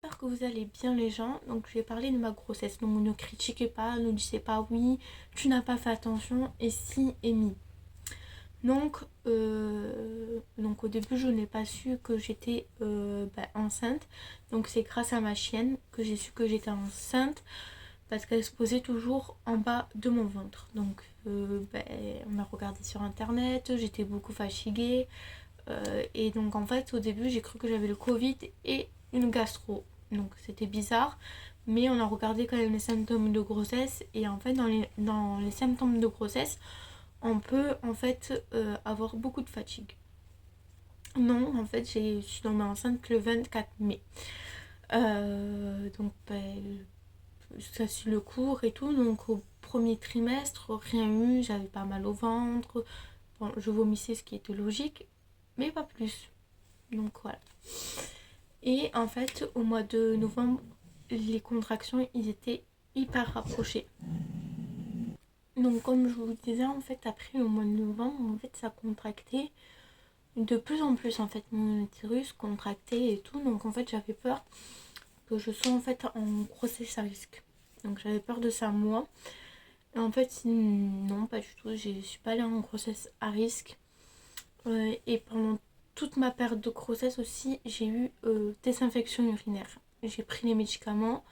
J'espère que vous allez bien les gens. Donc je vais parler de ma grossesse. Donc ne critiquez pas, ne disez pas oui, tu n'as pas fait attention et si et mi. Donc au début je n'ai pas su que j'étais enceinte. Donc c'est grâce à ma chienne que j'ai su que j'étais enceinte parce qu'elle se posait toujours en bas de mon ventre. Donc on a regardé sur internet, j'étais beaucoup fatiguée. Et donc en fait au début j'ai cru que j'avais le Covid et une gastro. Donc c'était bizarre. Mais on a regardé quand même les symptômes de grossesse. Et en fait dans les symptômes de grossesse, on peut en fait avoir beaucoup de fatigue. Non, en fait je suis tombée enceinte le 24 mai. Ça suit le cours et tout. Donc au premier trimestre, rien eu, j'avais pas mal au ventre. Bon, je vomissais ce qui était logique, mais pas plus. Donc voilà. Et en fait, au mois de novembre, les contractions, ils étaient hyper rapprochés. Donc comme je vous disais, en fait, après le mois de novembre, en fait, ça contractait de plus en plus, en fait, mon utérus contractait et tout. Donc en fait, j'avais peur que je sois en fait en grossesse à risque. Donc j'avais peur de ça moi. Et en fait, non, pas du tout. Je suis pas allée en grossesse à risque. Et pendant toute ma période de grossesse aussi, j'ai eu des infections urinaires. J'ai pris les médicaments,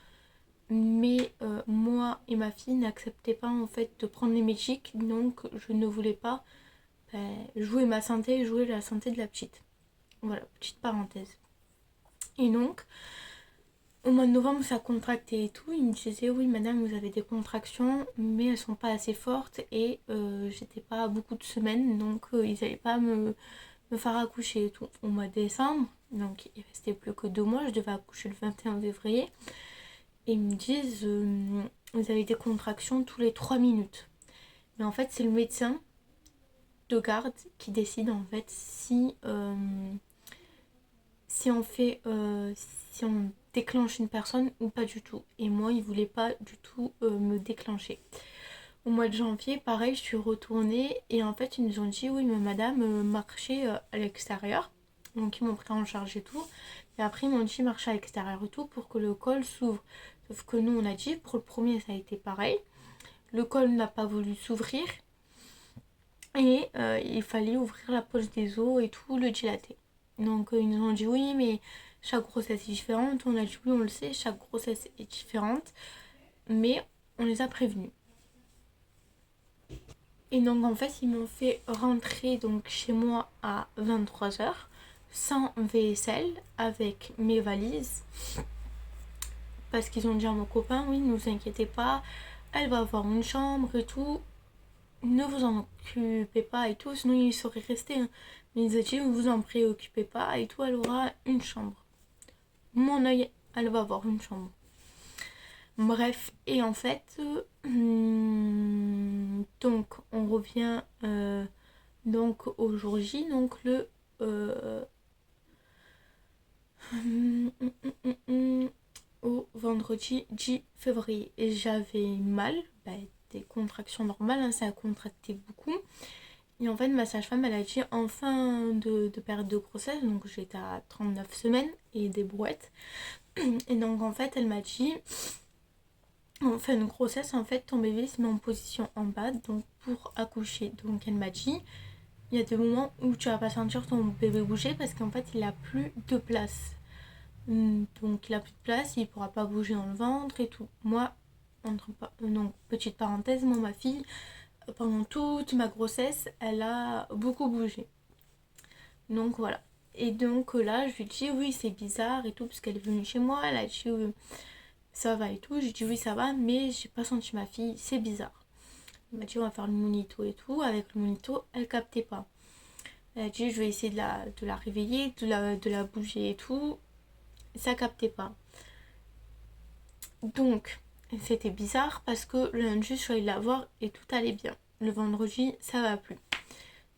mais moi et ma fille n'acceptaient pas en fait de prendre les médicaments, donc je ne voulais pas jouer ma santé et jouer la santé de la petite. Voilà, petite parenthèse. Et donc, au mois de novembre, ça contractait et tout. Il me disait, oui, madame, vous avez des contractions, mais elles sont pas assez fortes et j'étais pas à beaucoup de semaines, donc ils n'allaient pas me faire accoucher et tout. Au mois de décembre, donc il restait plus que 2 mois, je devais accoucher le 21 février. Et ils me disent, vous avez des contractions tous les 3 minutes. Mais en fait, c'est le médecin de garde qui décide en fait si on fait, si on déclenche une personne ou pas du tout. Et moi, ils voulaient pas du tout me déclencher. Au mois de janvier, pareil, je suis retournée et en fait, ils nous ont dit oui, mais madame, marchez à l'extérieur. Donc, ils m'ont pris en charge et tout. Et après, ils m'ont dit marcher à l'extérieur et tout pour que le col s'ouvre. Sauf que nous, on a dit, pour le premier, ça a été pareil. Le col n'a pas voulu s'ouvrir et il fallait ouvrir la poche des os et tout, le dilater. Donc, ils nous ont dit oui, mais chaque grossesse est différente. On a dit oui, on le sait, chaque grossesse est différente. Mais on les a prévenus. Et donc en fait ils m'ont fait rentrer donc chez moi à 23 h sans vaisselle avec mes valises. Parce qu'ils ont dit à mon copain, oui, ne vous inquiétez pas, elle va avoir une chambre et tout. Ne vous en occupez pas et tout, sinon il serait resté. Hein. Mais ils ont dit, ne vous en préoccupez pas et tout, elle aura une chambre. Mon œil, elle va avoir une chambre. Bref, et en fait, donc on revient donc au jour J, donc le au vendredi 10 février. Et j'avais mal, des contractions normales, hein, ça a contracté beaucoup. Et en fait, ma sage-femme, elle a dit en fin de période de grossesse, donc j'étais à 39 semaines et des brouettes. Et donc en fait, elle m'a dit en fin de grossesse, en fait, ton bébé se met en position en bas, donc pour accoucher. Donc elle m'a dit il y a des moments où tu vas pas sentir ton bébé bouger parce qu'en fait il a plus de place. Donc il a plus de place, il pourra pas bouger dans le ventre et tout. Moi, donc petite parenthèse, moi ma fille, pendant toute ma grossesse, elle a beaucoup bougé. Donc voilà. Et donc là, je lui dis oui c'est bizarre et tout, parce qu'elle est venue chez moi, elle a dit oui, ça va et tout. J'ai dit oui ça va, mais j'ai pas senti ma fille, c'est bizarre. Elle m'a dit on va faire le monito et tout. Avec le monito, elle captait pas. Elle a dit je vais essayer de la réveiller, de la bouger et tout. Ça captait pas. Donc c'était bizarre parce que le lundi je suis allée la voir et tout allait bien. Le vendredi ça va plus.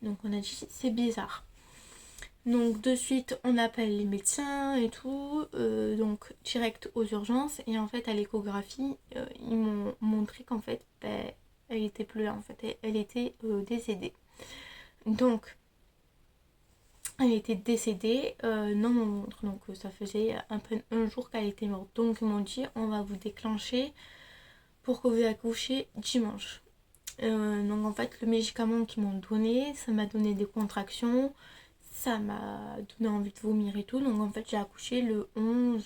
Donc on a dit c'est bizarre. Donc de suite on appelle les médecins et tout, donc direct aux urgences et en fait à l'échographie ils m'ont montré qu'en fait elle était plus là en fait, elle était décédée. Donc elle était décédée dans mon ventre. Donc ça faisait à peine un jour qu'elle était morte. Donc ils m'ont dit on va vous déclencher pour que vous accouchiez dimanche. Donc en fait le médicament qu'ils m'ont donné, ça m'a donné des contractions, ça m'a donné envie de vomir et tout. Donc en fait j'ai accouché le 11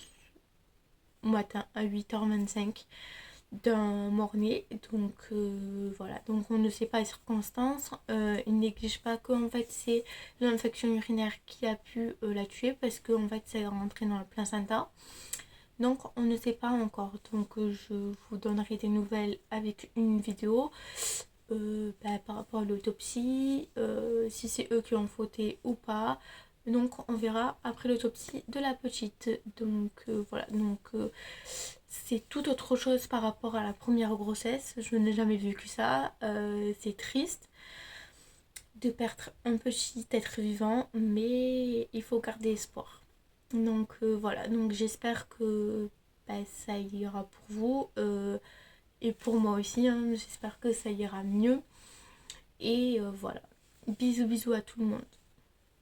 matin à 8h25 d'un mort-né. Donc voilà, donc on ne sait pas les circonstances. Il néglige pas que en fait c'est l'infection urinaire qui a pu la tuer, parce que en fait ça est rentré dans le placenta. Donc on ne sait pas encore. Donc je vous donnerai des nouvelles avec une vidéo par rapport à l'autopsie, si c'est eux qui ont fauté ou pas. Donc on verra après l'autopsie de la petite. Donc voilà, donc c'est tout autre chose par rapport à la première grossesse. Je n'ai jamais vécu ça. C'est triste de perdre un petit être vivant, mais il faut garder espoir. Donc voilà, donc j'espère que ça ira pour vous et pour moi aussi, hein. J'espère que ça ira mieux. Et voilà, bisous bisous à tout le monde.